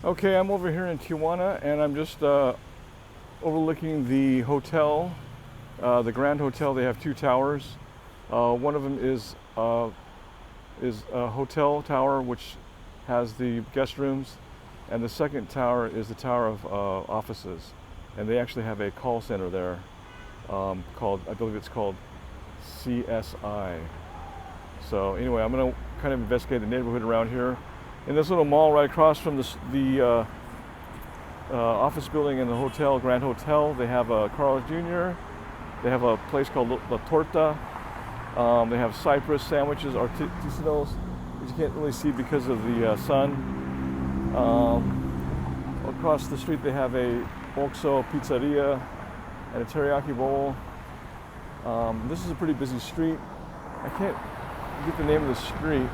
Okay, I'm over here in Tijuana, and I'm just overlooking the hotel, the Grand Hotel. They have two towers. One of them is a hotel tower, which has the guest rooms, and the second tower is the tower of offices. And they actually have a call center there called, I believe it's called CSI. So anyway, I'm going to kind of investigate the neighborhood around here. In this little mall right across from the office building and the hotel, Grand Hotel, they have a Carl's Jr. They have a place called La Torta. They have Cypress sandwiches, artisanals, which you can't really see because of the sun. Across the street they have a Oxo pizzeria and a teriyaki bowl. This is a pretty busy street. I can't get the name of the street.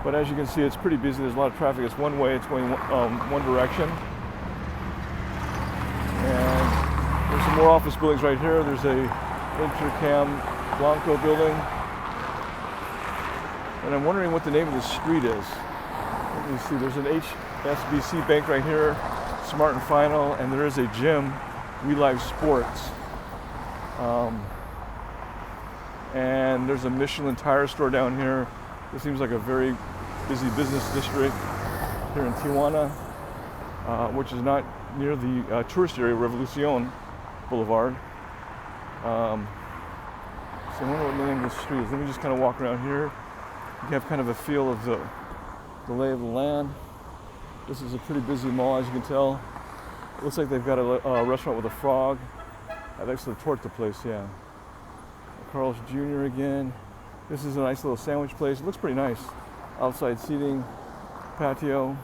But as you can see, it's pretty busy. There's a lot of traffic. It's one way. It's going one direction. And there's some more office buildings right here. There's a Intercam Blanco building. And I'm wondering what the name of the street is. Let me see. There's an HSBC bank right here, Smart and Final, and there is a gym, We Live Sports. And there's a Michelin tire store down here. It seems like a very busy business district here in Tijuana, which is not near the tourist area, Revolucion Boulevard. So I wonder what the name of the street is. Let me just kind of walk around here. You have kind of a feel of the lay of the land. This is a pretty busy mall, as you can tell. It looks like they've got a restaurant with a frog. That's the Torta place, yeah. Carl's Jr. again. This is a nice little sandwich place. It looks pretty nice. Outside seating, patio.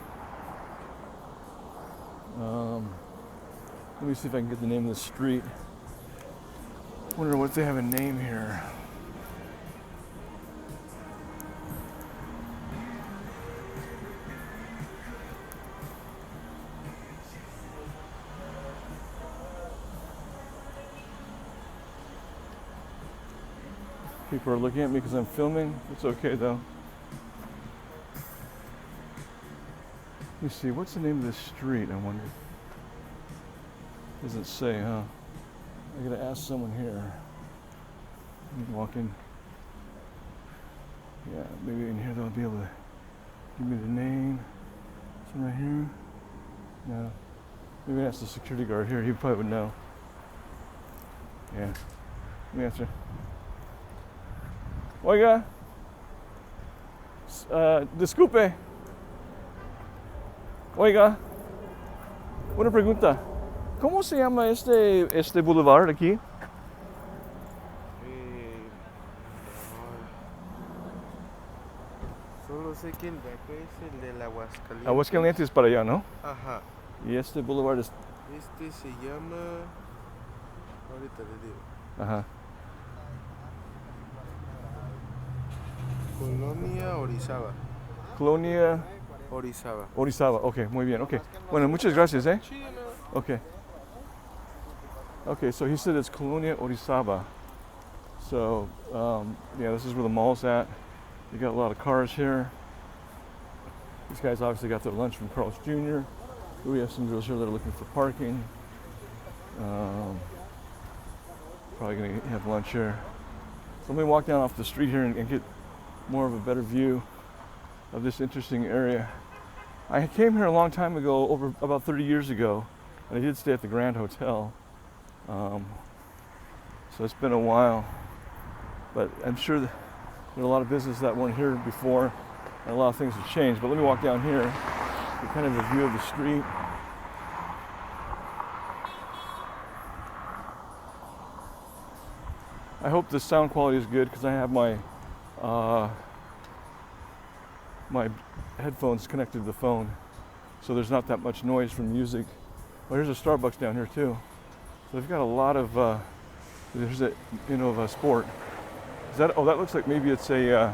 Let me see if I can get the name of the street. I wonder what they have a name here. People are looking at me because I'm filming. It's okay though. Let me see, what's the name of this street, I wonder? Doesn't say, huh? I gotta ask someone here. Walk in. Yeah, maybe in here they'll be able to give me the name. Is it right here? No. Maybe ask the security guard here, he probably would know. Yeah. Let me answer. Oiga, disculpe. Oiga, una pregunta. ¿Cómo se llama este boulevard aquí? Solo sé que el de acá es el del Aguascalientes. Aguascalientes para allá, ¿no? Ajá. Y este boulevard es... Este se llama... Ahorita le digo. Ajá. Colonia Orizaba. Colonia... Orizaba. Orizaba, ok, muy bien, ok. Bueno, muchas gracias, eh? Okay. Okay, so he said it's Colonia Orizaba. So, yeah, this is where the mall's at. You got a lot of cars here. These guys obviously got their lunch from Carl's Jr. We have some girls here that are looking for parking. Probably gonna have lunch here. So let me walk down off the street here and get more of a better view of this interesting area. I came here a long time ago, over about 30 years ago, and I did stay at the Grand Hotel. So it's been a while, but I'm sure that there are a lot of businesses that weren't here before, and a lot of things have changed. But let me walk down here, get kind of a view of the street. I hope the sound quality is good because I have my my headphones connected to the phone, so there's not that much noise from music. Oh, here's a Starbucks down here too. So they've got a lot of there's a sport. Is that? Oh, that looks like maybe it's a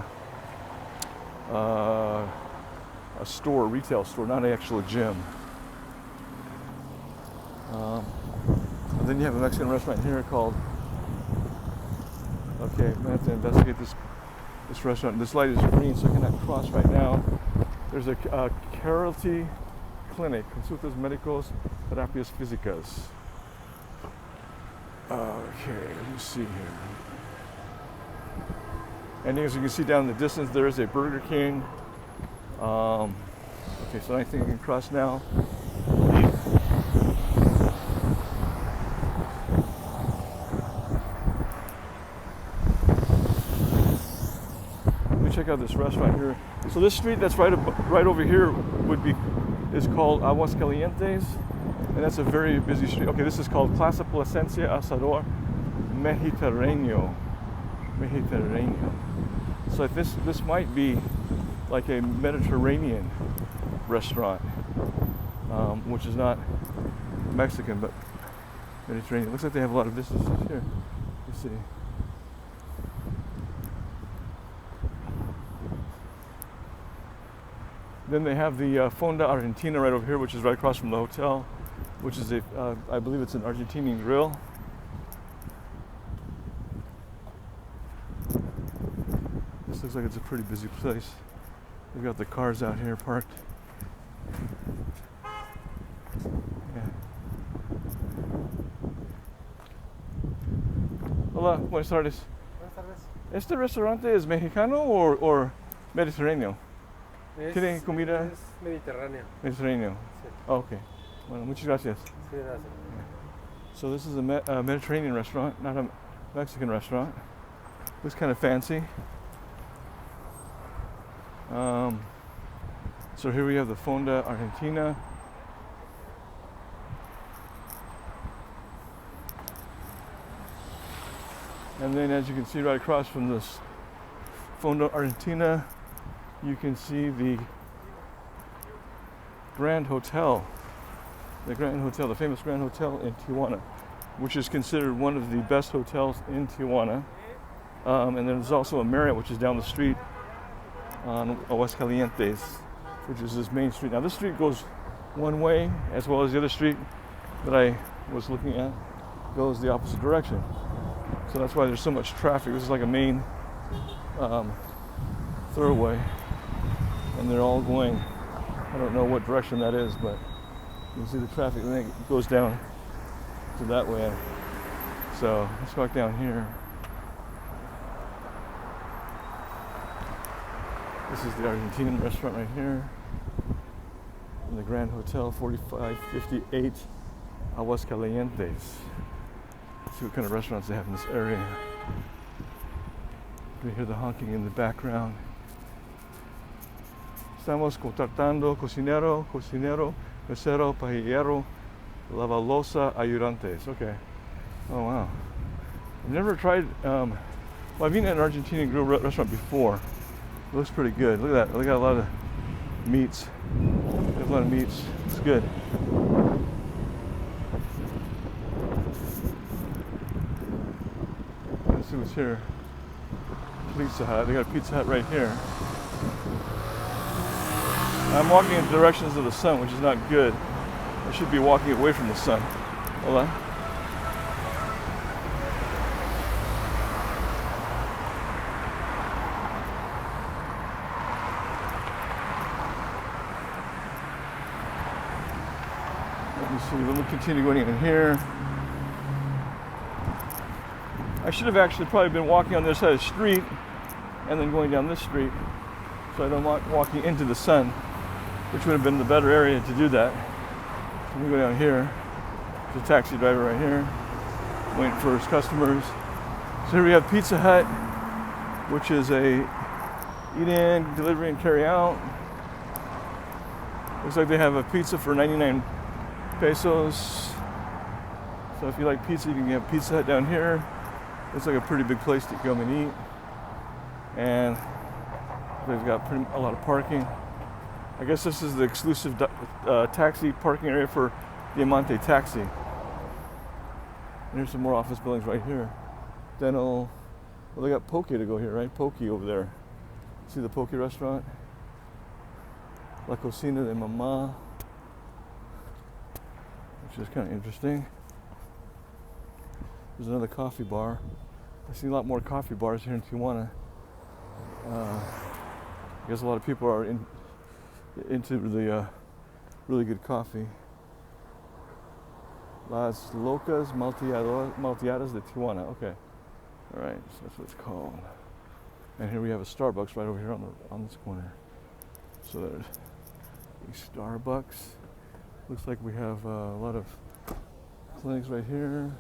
store, a retail store, not an actual gym. And then you have a Mexican restaurant here called. Okay, I'm gonna have to investigate this this restaurant. This light is green, so I cannot cross right now. There's a Carity Clinic, consultas médicos, terapias físicas. Okay, let me see here. And as you can see down in the distance, there is a Burger King. Okay, so I think I can cross now. Let me check out this restaurant here. So this street that's right over here is called Aguascalientes, and that's a very busy street. Okay, this is called Plaza Plasencia Asador Mediterráneo. So this might be like a Mediterranean restaurant, which is not Mexican, but Mediterranean. Looks like they have a lot of businesses here. Let's see. Then they have the Fonda Argentina right over here, which is right across from the hotel, which is I believe it's an Argentinian grill. This looks like it's a pretty busy place. They've got the cars out here parked. Yeah. Hola, buenas tardes. Buenas tardes. ¿Este restaurante es mexicano or mediterráneo? ¿Tiene comida? Es mediterráneo. Mediterráneo. Sí. Oh, okay. Bueno, muchas gracias. Sí, gracias. So this is a Mediterranean restaurant, not a Mexican restaurant. Looks kind of fancy. So here we have the Fonda Argentina. And then as you can see right across from this Fonda Argentina, you can see the Grand Hotel. The Grand Hotel, the famous Grand Hotel in Tijuana, which is considered one of the best hotels in Tijuana. And then there's also a Marriott, which is down the street on Aguascalientes, which is this main street. Now this street goes one way, as well as the other street that I was looking at goes the opposite direction. So that's why there's so much traffic. This is like a main thoroughway, and they're all going, I don't know what direction that is, but you can see the traffic, and then it goes down to that way. So let's walk down here. This is the Argentinian restaurant right here. In the Grand Hotel 4558 Aguascalientes. Let's see what kind of restaurants they have in this area. You hear the honking in the background. Estamos contratando cocinero, mesero, pajillero, lavalosa, ayudantes. Okay. Oh wow. I've never tried. Well, I've been at an Argentinian grill restaurant before. It looks pretty good. Look at that. They got a lot of meats. They have a lot of meats. It's good. Let's see what's here. Pizza Hut. They got a Pizza Hut right here. I'm walking in directions of the sun, which is not good. I should be walking away from the sun. Hold on. Let me continue going in here. I should have actually probably been walking on this side of the street and then going down this street, so I don't want walking into the sun, which would have been the better area to do that. Let me go down here. There's a taxi driver right here, waiting for his customers. So here we have Pizza Hut, which is a eat-in, delivery, and carry out. Looks like they have a pizza for 99 pesos. So if you like pizza, you can get Pizza Hut down here. It's like a pretty big place to come and eat. And they've got a lot of parking. I guess this is the exclusive taxi parking area for Diamante Taxi. And here's some more office buildings right here. Dental. Well, they got Poke to go here, right? Poke over there. See the Poke restaurant? La Cocina de Mama, which is kind of interesting. There's another coffee bar. I see a lot more coffee bars here in Tijuana. I guess a lot of people are into the really good coffee. Las Locas Malteadas de Tijuana. Okay. All right, so that's what it's called. And here we have a Starbucks right over here on this corner. So there's a Starbucks. Looks like we have a lot of clinics right here.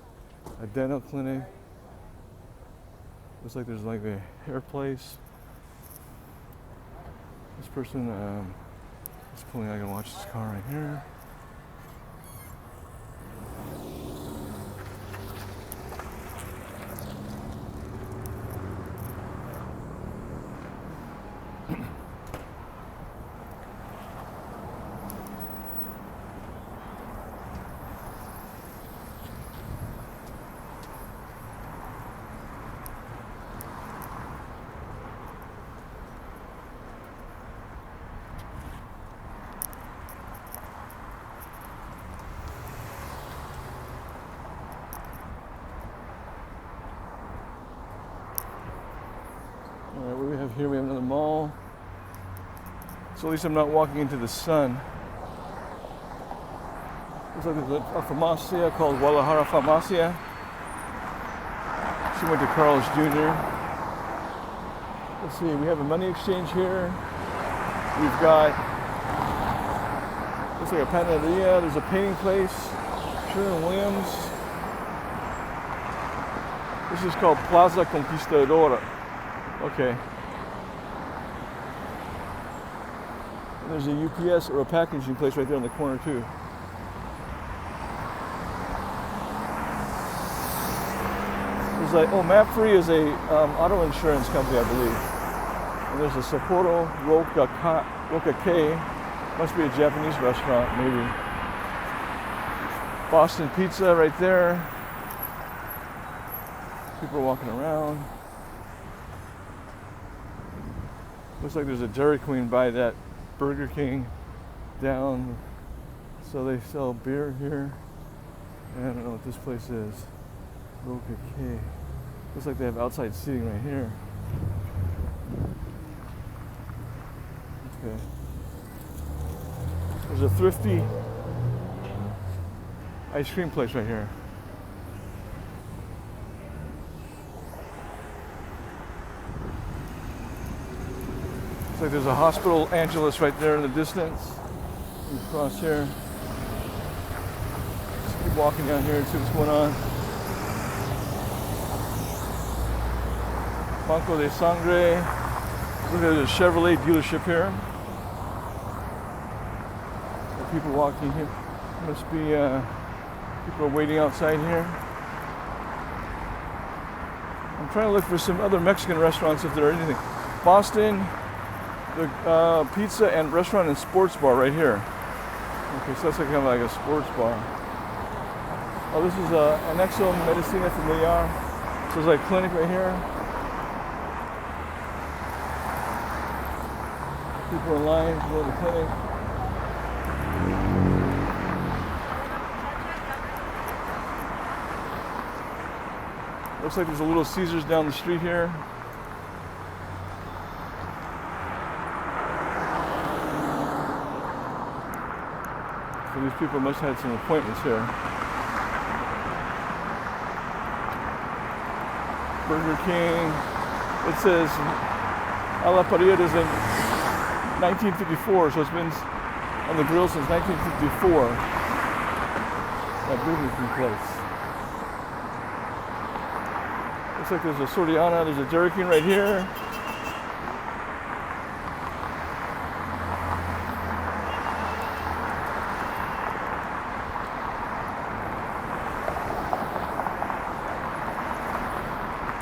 A dental clinic. Looks like there's like a hair place. This person is pulling. I can watch this car right here. All right, what do we have here? We have another mall. So at least I'm not walking into the sun. Looks like there's a farmacia called Guadalajara Farmacia. She went to Carl's Jr. Let's see, we have a money exchange here. We've got, looks like a panaderia. There's a painting place. Sherwin-Williams. This is called Plaza Conquistadora. Okay. And there's a UPS or a packaging place right there on the corner too. There's like, oh, MapFree is a auto insurance company, I believe. And there's a Sapporo Roka K. Must be a Japanese restaurant, maybe. Boston Pizza right there. People are walking around. Looks like there's a Dairy Queen by that Burger King down. So they sell beer here. And I don't know what this place is. Roka K. Looks like they have outside seating right here. Okay. There's a Thrifty ice cream place right here. Looks like there's a Hospital Angeles right there in the distance. We cross here. Just keep walking down here and see what's going on. Banco de Sangre. Look at the Chevrolet dealership here. There are people walking here. Must be people are waiting outside here. I'm trying to look for some other Mexican restaurants if there are anything. Boston, the pizza and restaurant and sports bar right here. Okay, so that's like kind of like a sports bar. Oh, this is Anexo Medicina Familiar. So there's like a clinic right here. People in line to go to the clinic. Looks like there's a Little Caesars down the street here. So these people must have had some appointments here. Burger King. It says a la parrilla is in 1954, so it's been on the grill since 1954. That Burger King place. Looks like there's a Soriana, there's a Dairy King right here.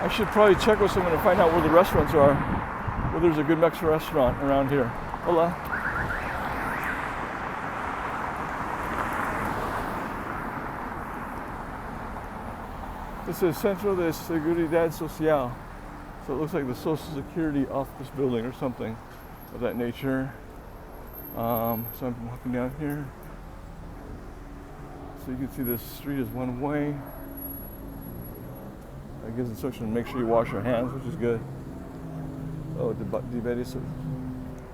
I should probably check with someone to find out where the restaurants are, where there's a good Mexican restaurant around here. Hola. This is Centro de Seguridad Social. So it looks like the Social Security office building or something of that nature. So I'm walking down here. So you can see this street is one way. It gives instruction to make sure you wash your hands, which is good. Oh, diabetes,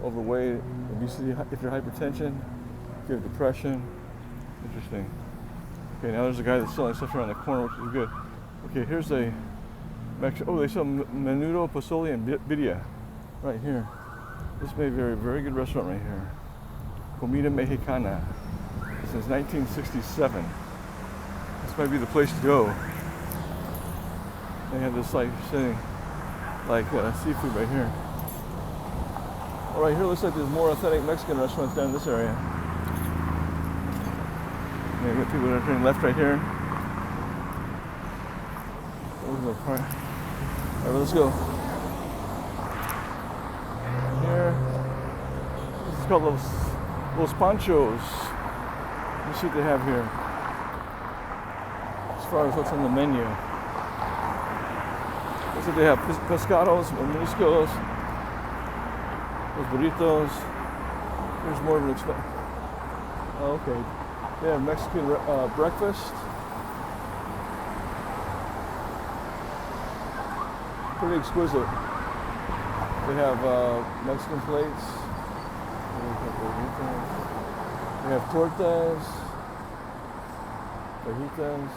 overweight, obesity, if you're hypertension, if you have depression. Interesting. Okay, now there's a guy that's selling stuff around the corner, which is good. Okay, here's a Mexican. Oh, they sell menudo, pozole, and birria right here. This may be a very good restaurant right here. Comida Mexicana. Since 1967. This might be the place to go. They have this like thing, like seafood right here. All right, here looks like there's more authentic Mexican restaurants down in this area. Yeah, got people that are turning left right here. All right, let's go. Here, this is called Los Panchos. Let's see what they have here. As far as what's on the menu. Looks like they have pescados, mariscos, los burritos. Here's more of an oh, okay. They have Mexican breakfast. Pretty exquisite. They have Mexican plates. They have tortas, fajitas.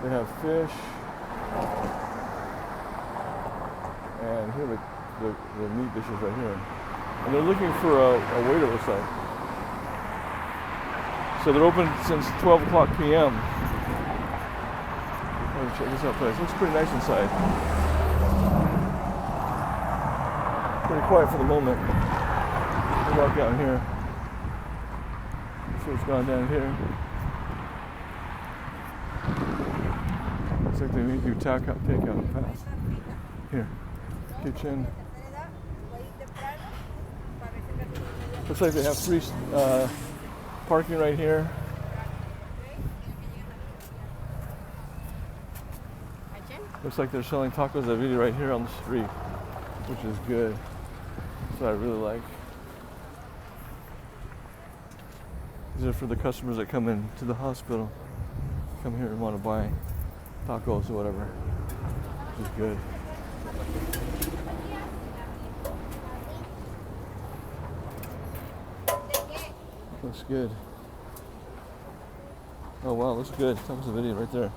They have fish. And here are the meat dishes right here. And they're looking for a waiter, looks like. So they're open since 12 o'clock p.m. Let's check this out place. Looks pretty nice inside. Pretty quiet for the moment. We'll walk down here. See what's going down here. Looks like they need to do takeout fast. Here, kitchen. Looks like they have free parking right here. Looks like they're selling tacos de birria right here on the street, which is good. That's what I really like. These are for the customers that come in to the hospital, come here and want to buy tacos or whatever, which is good. Looks good. Oh wow, looks good. Tacos de birria right there.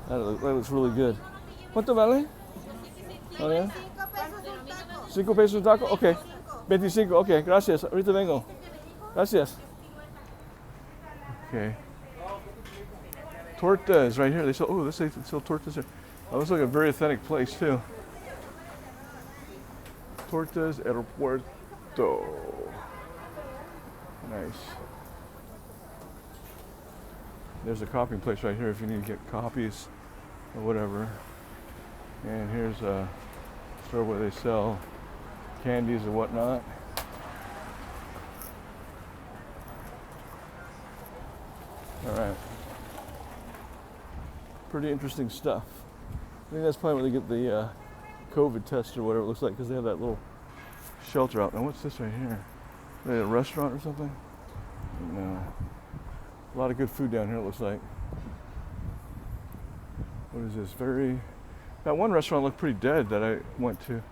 That looks really good. ¿Cuánto vale? Oh, yeah? 5 pesos un taco? Okay. 25. Okay, gracias. Ahorita vengo. Gracias. Okay. Tortas right here. They sell, oh, they sell tortas here. That looks like a very authentic place too. Tortas Aeropuerto. Nice. There's a coffee place right here if you need to get coffees or whatever. And here's a store where they sell candies and whatnot. All right. Pretty interesting stuff. I think that's probably where they get the COVID test or whatever it looks like, because they have that little shelter out. Now what's this right here? Is that a restaurant or something? No. A lot of good food down here, it looks like. What is this? That one restaurant looked pretty dead that I went to.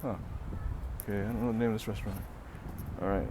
Huh. Okay, I don't know the name of this restaurant. All right.